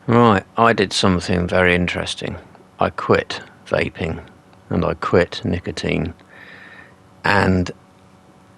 Right, I did something very interesting. I quit vaping and I quit nicotine. And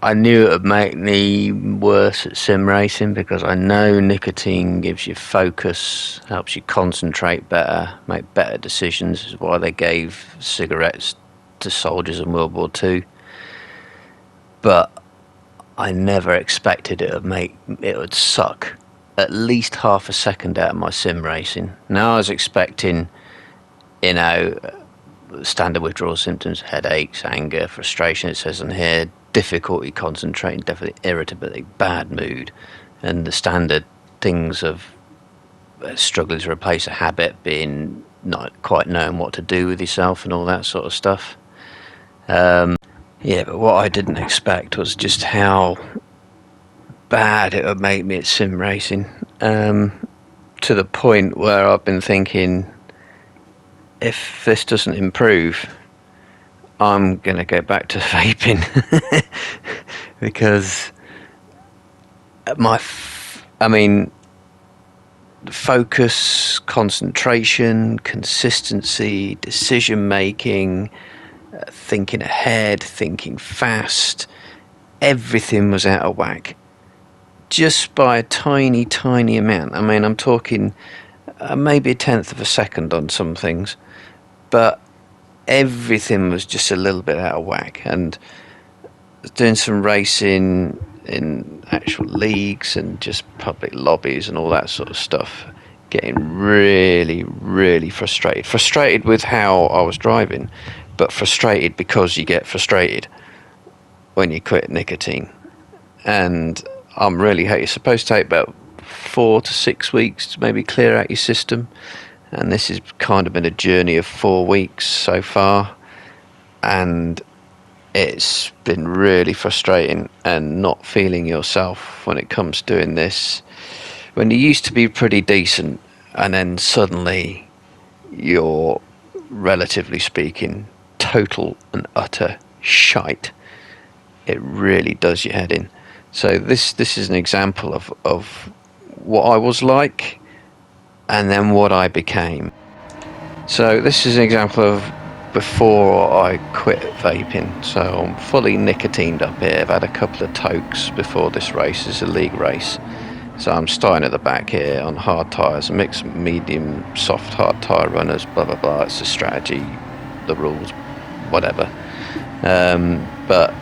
I knew it would make me worse at sim racing because I know nicotine gives you focus, helps you concentrate better, make better decisions. Is why they gave cigarettes to soldiers in World War Two. But I never expected it would suck at least half a second out of my sim racing. Now I was expecting, you know, standard withdrawal symptoms, headaches, anger, frustration. It says on here, difficulty concentrating, definitely irritability, bad mood, and the standard things of struggling to replace a habit, being not quite knowing what to do with yourself, and all that sort of stuff. Yeah, but what I didn't expect was just how bad it would make me at sim racing, to the point where I've been thinking, if this doesn't improve, I'm going to go back to vaping because I mean, focus, concentration, consistency, decision making, thinking ahead, thinking fast, everything was out of whack. Just by a tiny, tiny amount. I mean, I'm talking maybe a tenth of a second on some things, but everything was just a little bit out of whack. And doing some racing in actual leagues and just public lobbies and all that sort of stuff, getting really, really frustrated. Frustrated with how I was driving, but frustrated because you get frustrated when you quit nicotine. And I'm really hate. It's supposed to take about 4 to 6 weeks to maybe clear out your system, and this has kind of been a journey of 4 weeks so far, and it's been really frustrating and not feeling yourself when it comes to doing this. When you used to be pretty decent, and then suddenly you're, relatively speaking, total and utter shite, it really does your head in. So this is an example of what I was like and then what I became. So this is an example of before I quit vaping. So I'm fully nicotined up here. I've had a couple of tokes before this race. It's a league race. So I'm starting at the back here on hard tyres, a mix of medium, soft, hard tyre runners, blah, blah, blah. It's a strategy, the rules, whatever. But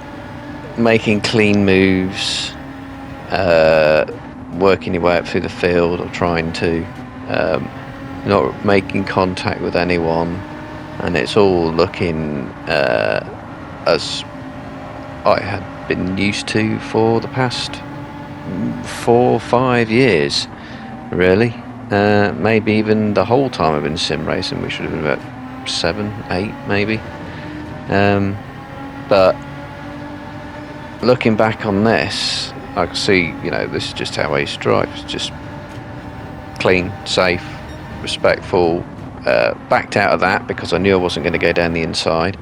making clean moves, working your way up through the field, or trying to, not making contact with anyone, and it's all looking as I had been used to for the past 4 or 5 years, really. Maybe even the whole time I've been sim racing, which would have been about 7, 8 maybe. But looking back on this, I can see, this is just how I used to drive. It's just clean, safe, respectful. Backed out of that because I knew I wasn't going to go down the inside.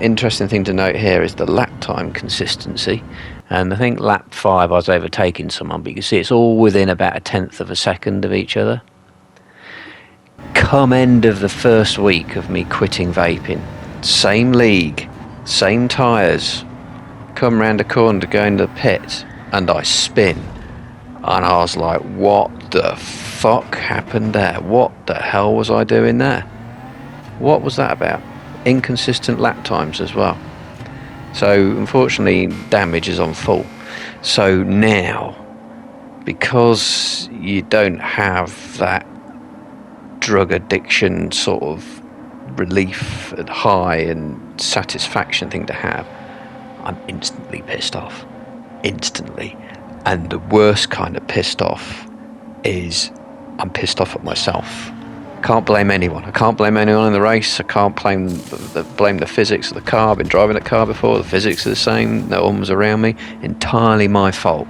Interesting thing to note here is the lap time consistency. And I think lap 5 I was overtaking someone, but you can see it's all within about a tenth of a second of each other. Come end of the first week of me quitting vaping, same league, same tyres, come round a corner to go into the pit, and I spin. And I was like, what the fuck happened there? What the hell was I doing there? What was that about? Inconsistent lap times as well. So unfortunately, damage is on full. So now, because you don't have that drug addiction sort of relief and high and satisfaction thing to have, I'm instantly pissed off. Instantly. And the worst kind of pissed off is I'm pissed off at myself. Can't blame anyone. I can't blame anyone in the race. I can't blame the physics of the car. I've been driving a car before. The physics are the same. No one was around me. Entirely my fault.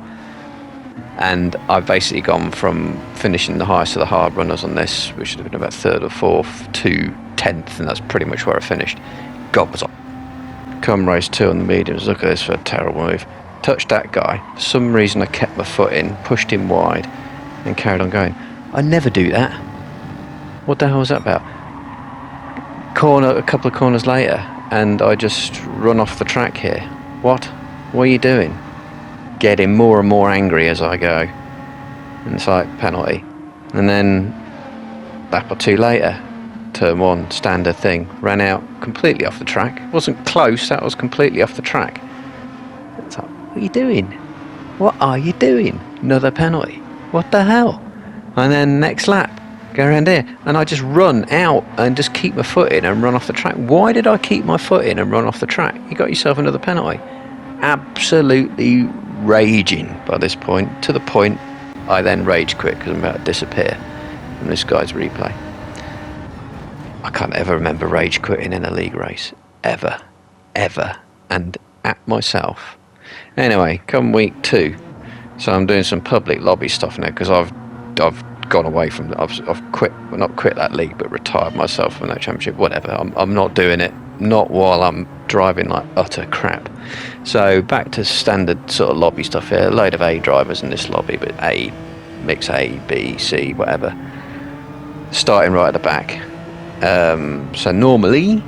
And I've basically gone from finishing the highest of the hard runners on this, which should have been about 3rd or 4th, to 10th, and that's pretty much where I finished. God was on. Come race 2 on the mediums. Look at this for a terrible move. Touched that guy. For some reason I kept my foot in, pushed him wide, and carried on going. I never do that. What the hell was that about? A couple of corners later, and I just run off the track here. What? What are you doing? Getting more and more angry as I go. And it's like, penalty. And then, lap or two later, turn one, standard thing. Ran out completely off the track. Wasn't close, that was completely off the track. It's like, what are you doing? What are you doing? Another penalty. What the hell? And then next lap, go around here, and I just run out and just keep my foot in and run off the track. Why did I keep my foot in and run off the track? You got yourself another penalty. Absolutely raging by this point, to the point I then rage quit because I'm about to disappear from this guy's replay. I can't ever remember rage quitting in a league race. Ever. And at myself. Anyway, come week 2. So I'm doing some public lobby stuff now because I've gone away from. I've quit. Well, not quit that league, but retired myself from that championship. Whatever. I'm not doing it. Not while I'm driving like utter crap. So back to standard sort of lobby stuff here. A load of A drivers in this lobby, but A, mix A, B, C, whatever. Starting right at the back. So normally,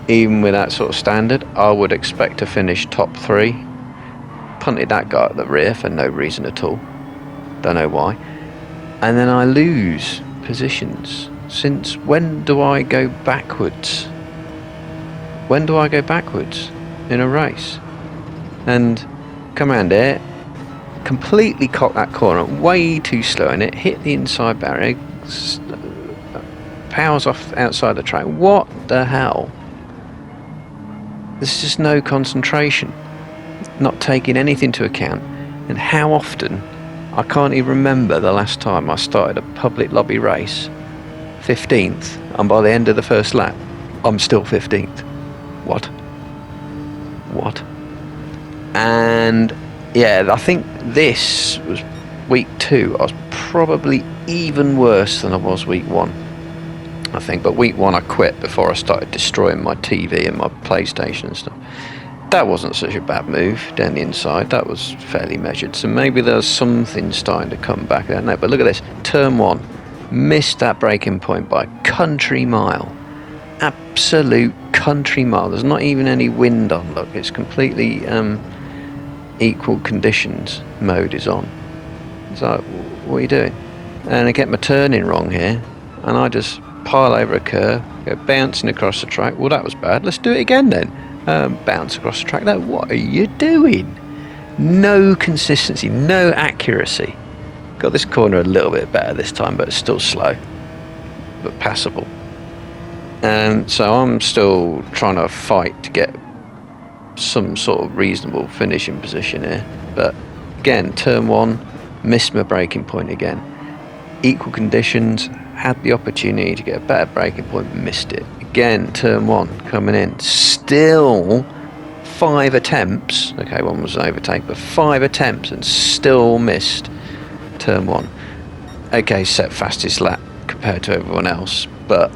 even with that sort of standard, I would expect to finish top 3. Punted that guy at the rear for no reason at all. Don't know why. And then I lose positions. Since when do I go backwards? When do I go backwards in a race? And come around here, completely cock that corner, way too slow in it, hit the inside barrier, powers off outside the track. What the hell? There's just no concentration, not taking anything into account. And how often, I can't even remember the last time I started a public lobby race 15th, and by the end of the first lap I'm still 15th. What? And yeah, I think this was week 2. I was probably even worse than I was week 1, I think. But week 1 I quit before I started destroying my TV and my PlayStation and stuff. That wasn't such a bad move down the inside. That was fairly measured. So maybe there's something starting to come back. I don't know. But look at this. Turn 1. Missed that braking point by a country mile. Absolute country mile. There's not even any wind on. Look, it's completely equal conditions mode is on. It's like, what are you doing? And I get my turning wrong here. And I just pile over a curve. Go bouncing across the track. Well, that was bad. Let's do it again then. Bounce across the track. Now, what are you doing? No consistency, no accuracy. Got this corner a little bit better this time, but it's still slow, but passable. And so I'm still trying to fight to get some sort of reasonable finishing position here. But again, turn 1, missed my braking point again. Equal conditions, had the opportunity to get a better braking point, missed it. Again, turn 1, coming in, still 5 attempts. Okay, one was an overtake, but 5 attempts and still missed turn 1. Okay, set fastest lap compared to everyone else, but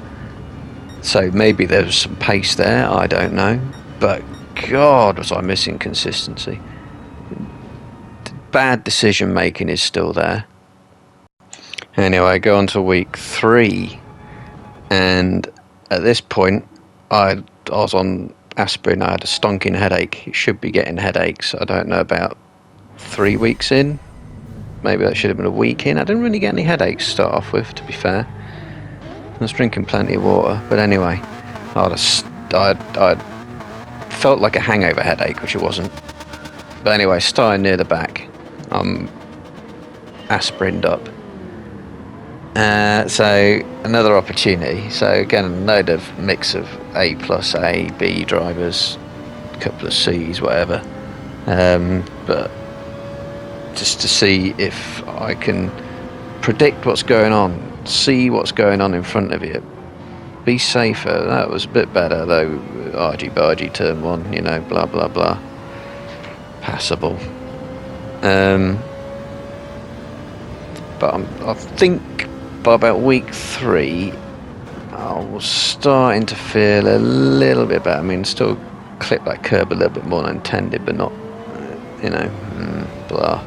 so maybe there was some pace there, I don't know. But God, was I missing consistency. Bad decision making is still there. Anyway, go on to week 3, and at this point I was on aspirin. I had a stonking headache. Should be getting headaches, I don't know, about 3 weeks in. Maybe that should have been a week in. I didn't really get any headaches to start off with, to be fair. I was drinking plenty of water, but anyway, I'd felt like a hangover headache, which it wasn't. But anyway, starting near the back, I'm aspirined up. So another opportunity. So again, a load of mix of A plus A, B drivers, a couple of C's, whatever. But just to see if I can predict what's going on. See what's going on in front of you. Be safer. That was a bit better though. Argy-bargy turn 1, you know, blah blah blah. Passable. But I think by about week 3 I was starting to feel a little bit better. I mean, still clip that curb a little bit more than intended, but not, you know, blah.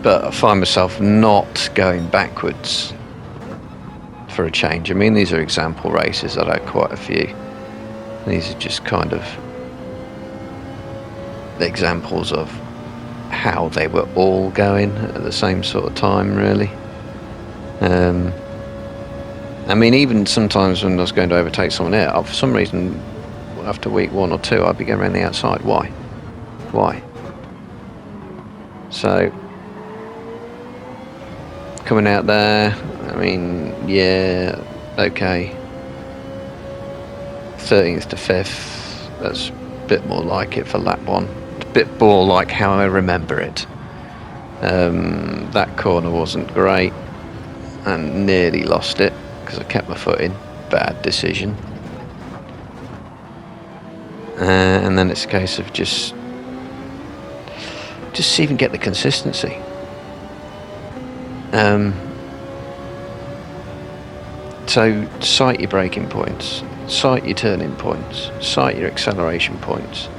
but I find myself not going backwards for a change. I mean, these are example races. I've had quite a few. These are just kind of examples of how they were all going at the same sort of time, really. I mean, even sometimes when I was going to overtake someone there, for some reason, after week 1 or 2, I'd be going around the outside. Why? So, coming out there, I mean, yeah, okay. 13th to 5th, that's a bit more like it for lap 1. It's a bit more like how I remember it. That corner wasn't great and nearly lost it because I kept my foot in. Bad decision. And then it's a case of just see if you can get the consistency. So sight your braking points, sight your turning points, sight your acceleration points.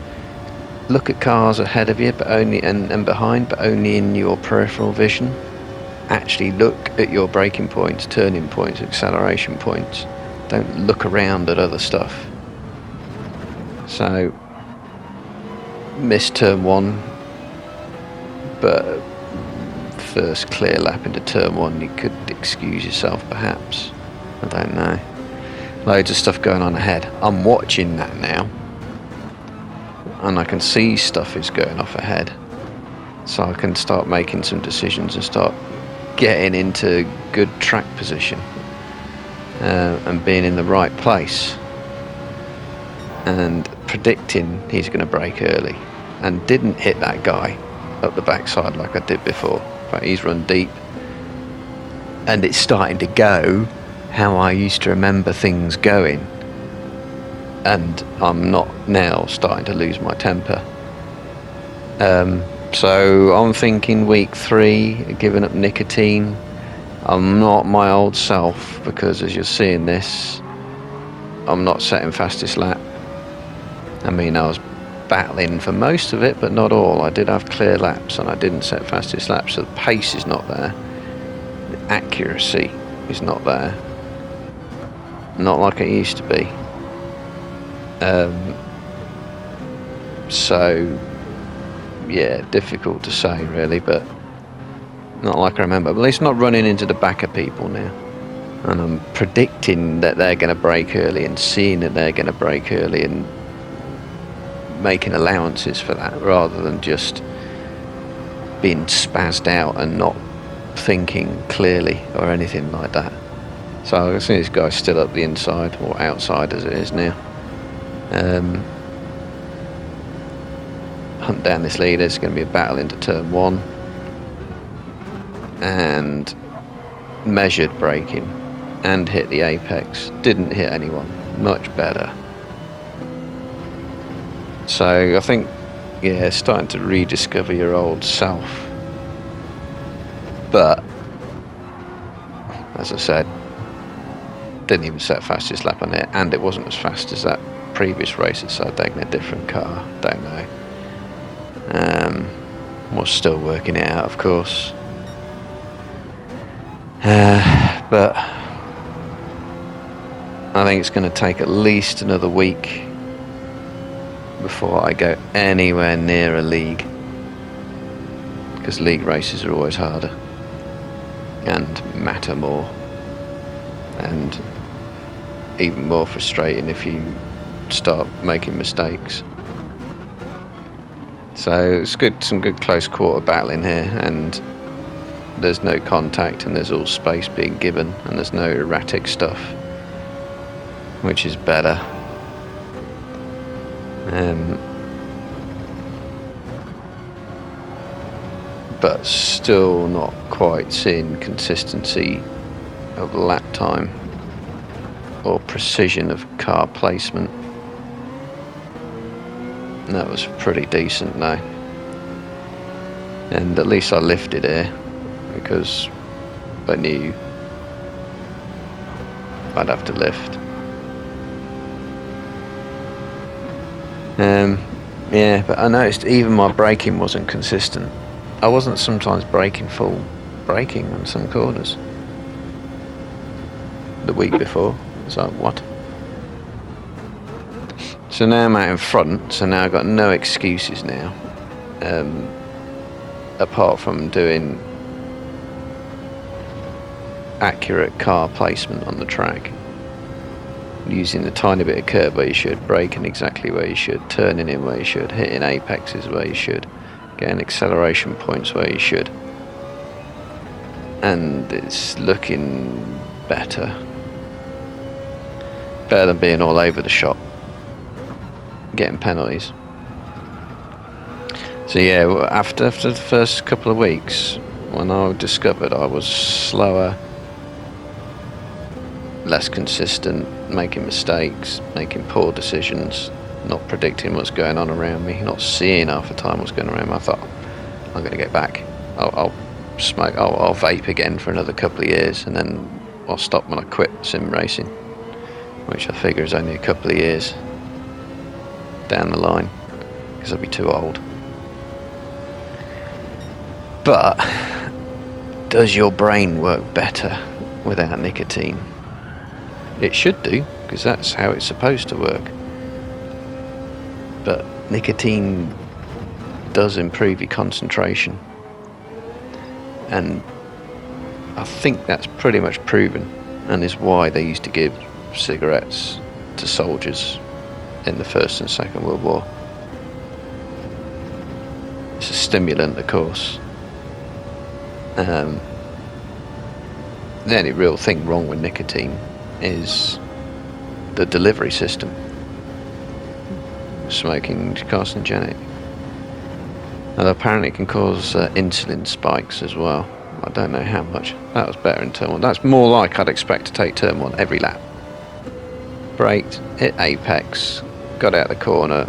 Look at cars ahead of you, but only and behind, but only in your peripheral vision. Actually look at your braking points, turning points, acceleration points. Don't look around at other stuff. So, missed turn 1, but first clear lap into turn 1, you could excuse yourself perhaps. I don't know. Loads of stuff going on ahead. I'm watching that now, and I can see stuff is going off ahead, so I can start making some decisions and start getting into good track position and being in the right place and predicting he's going to brake early, and didn't hit that guy up the backside like I did before. In fact, he's run deep, and it's starting to go how I used to remember things going, and I'm not now starting to lose my temper. So I'm thinking week 3, giving up nicotine. I'm not my old self, because as you're seeing this, I'm not setting fastest lap. I mean, I was battling for most of it, but not all. I did have clear laps, and I didn't set fastest lap, so the pace is not there. The accuracy is not there. Not like it used to be. So, yeah, difficult to say really, but not like I remember. But at least not running into the back of people now. And I'm predicting that they're going to brake early, and seeing that they're going to brake early, and making allowances for that, rather than just being spazzed out and not thinking clearly or anything like that. So I can see this guy's still up the inside, or outside as it is now. Hunt down this leader. It's going to be a battle into turn 1, and measured braking and hit the apex. Didn't hit anyone. Much better. So I think, yeah, starting to rediscover your old self. But as I said, didn't even set fastest lap on it, and it wasn't as fast as that previous race, so I'd taken a different car. Don't know. We're still working it out, of course. But I think it's going to take at least another week before I go anywhere near a league, because league races are always harder and matter more, and even more frustrating if you start making mistakes. So it's good, some good close quarter battling here, and there's no contact, and there's all space being given, and there's no erratic stuff, which is better. But still not quite seeing consistency of lap time or precision of car placement. That was pretty decent though, and at least I lifted here, because I knew I'd have to lift. Yeah, but I noticed even my braking wasn't consistent. I wasn't sometimes braking on some corners. The week before, it's like, what? So now I'm out in front, so now I've got no excuses now, apart from doing accurate car placement on the track, using the tiny bit of curb where you should, braking exactly where you should, turning in where you should, hitting apexes where you should, getting acceleration points where you should, and it's looking better than being all over the shop getting penalties. So yeah, after the first couple of weeks, when I discovered I was slower, less consistent, making mistakes, making poor decisions, not predicting what's going on around me, not seeing half the time what's going on around me, I thought, I'm going to get back. I'll smoke, I'll vape again for another couple of years, and then I'll stop when I quit sim racing, which I figure is only a couple of years down the line, because I'll be too old. But does your brain work better without nicotine? It should do, because that's how it's supposed to work. But nicotine does improve your concentration, and I think that's pretty much proven, and is why they used to give cigarettes to soldiers in the First and Second World War. It's a stimulant, of course. The only real thing wrong with nicotine is the delivery system. Smoking is carcinogenic, and apparently it can cause insulin spikes as well. I don't know how much. That was better in turn one. That's more like I'd expect to take turn one every lap. Braked, hit apex, got out the corner,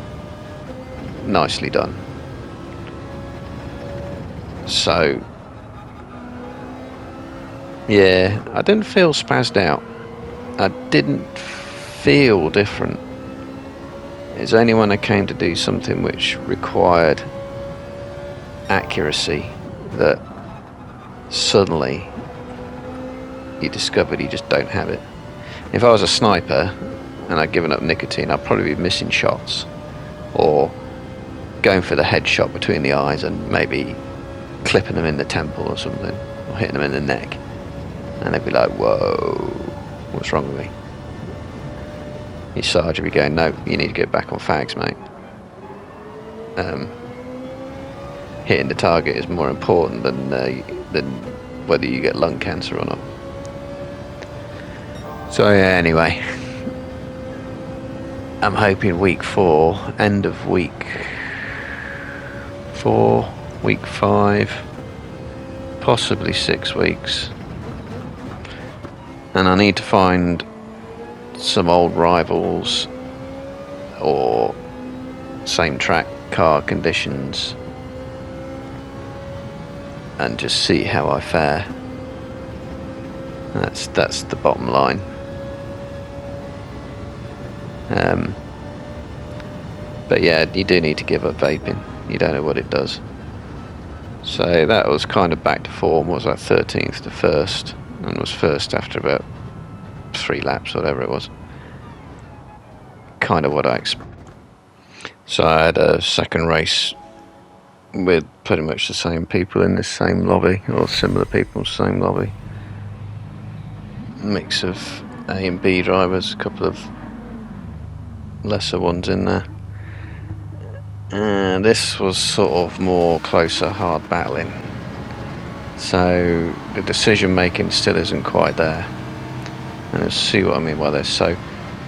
nicely done. So yeah, I didn't feel spazzed out. I didn't feel different. It's only when I came to do something which required accuracy that suddenly you discovered you just don't have it. If I was a sniper and I'd given up nicotine, I'd probably be missing shots, or going for the headshot between the eyes and maybe clipping them in the temple or something, or hitting them in the neck, and they'd be like, whoa, what's wrong with me? Your sergeant would be going, no, you need to get back on fags, mate. Hitting the target is more important than whether you get lung cancer or not. So yeah, anyway, I'm hoping week 4, end of week 4, week 5, possibly 6 weeks, and I need to find some old rivals or same track car conditions and just see how I fare. That's the bottom line. But yeah, you do need to give up vaping. You don't know what it does. So that was kind of back to form. Was like 13th to 1st, and was first after about 3 laps, whatever it was. Kind of what I expect. So I had a second race with pretty much the same people in the same lobby, or similar people in the same lobby. Mix of A and B drivers, a couple of lesser ones in there. And this was sort of more closer, hard battling. So the decision making still isn't quite there. And let's see what I mean by this. So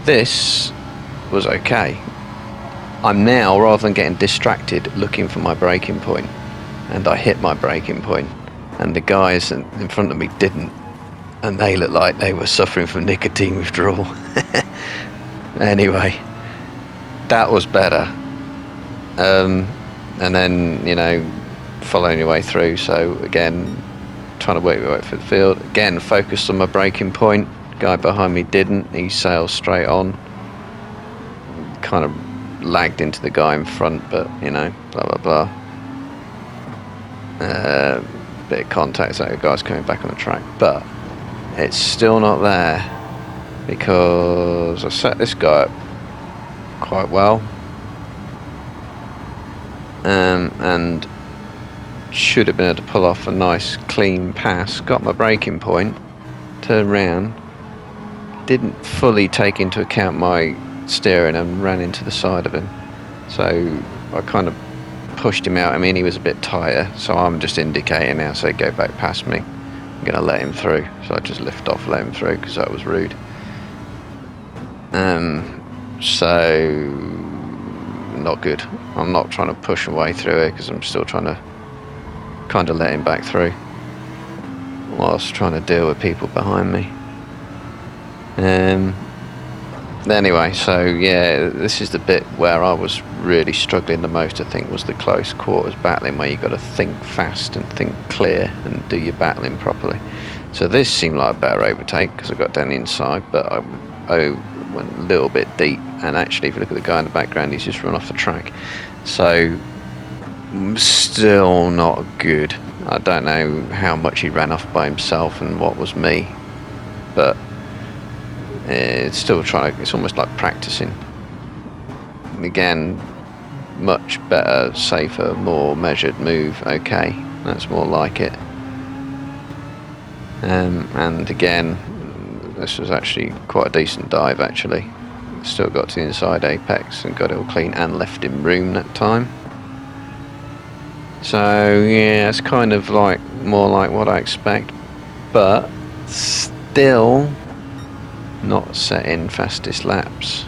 this was okay. I'm now, rather than getting distracted, looking for my braking point, and I hit my braking point, and the guys in front of me didn't, and they looked like they were suffering from nicotine withdrawal. Anyway, that was better. And then, you know, following your way through. So again, trying to work your way through the field. Again, focused on my braking point. Guy behind me didn't. He sailed straight on. Kind of lagged into the guy in front, but you know, blah blah blah. bit of contact, so the guy's coming back on the track, but it's still not there because I set this guy up quite well, and should have been able to pull off a nice clean pass. Got my braking point, turned round, didn't fully take into account my steering and ran into the side of him, so I kind of pushed him out. I mean, he was a bit tighter, so I'm just indicating now, so go back past me. I'm going to let him through, so I just lift off, let him through, because that was rude. So not good. I'm not trying to push away through it, because I'm still trying to kind of let him back through whilst trying to deal with people behind me. Anyway, so yeah, this is the bit where I was really struggling the most, I think, was the close quarters battling, where you've got to think fast and think clear and do your battling properly. So this seemed like a better overtake because I got down the inside, but I went a little bit deep, and actually if you look at the guy in the background, he's just run off the track. So still not good. I don't know how much he ran off by himself and what was me, but it's still it's almost like practicing. Again, much better, safer, more measured move. Okay, that's more like it. And again, this was actually quite a decent dive actually. Still got to the inside apex and got it all clean and left him room that time. So yeah, it's kind of like more like what I expect, but still not setting fastest laps,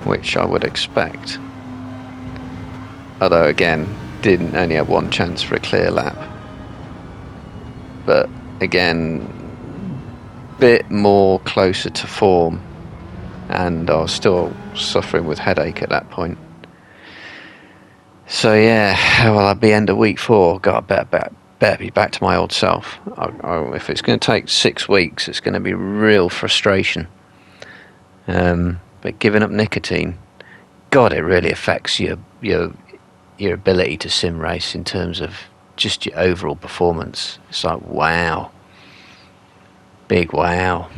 which I would expect. Although again, didn't only have one chance for a clear lap. But again, bit more closer to form, and I was still suffering with headache at that point. So yeah, well, I'll be end of week 4. God, better be back to my old self. If it's going to take 6 weeks, it's going to be real frustration. But giving up nicotine, God, it really affects your ability to sim race in terms of just your overall performance. It's like, wow, big wow.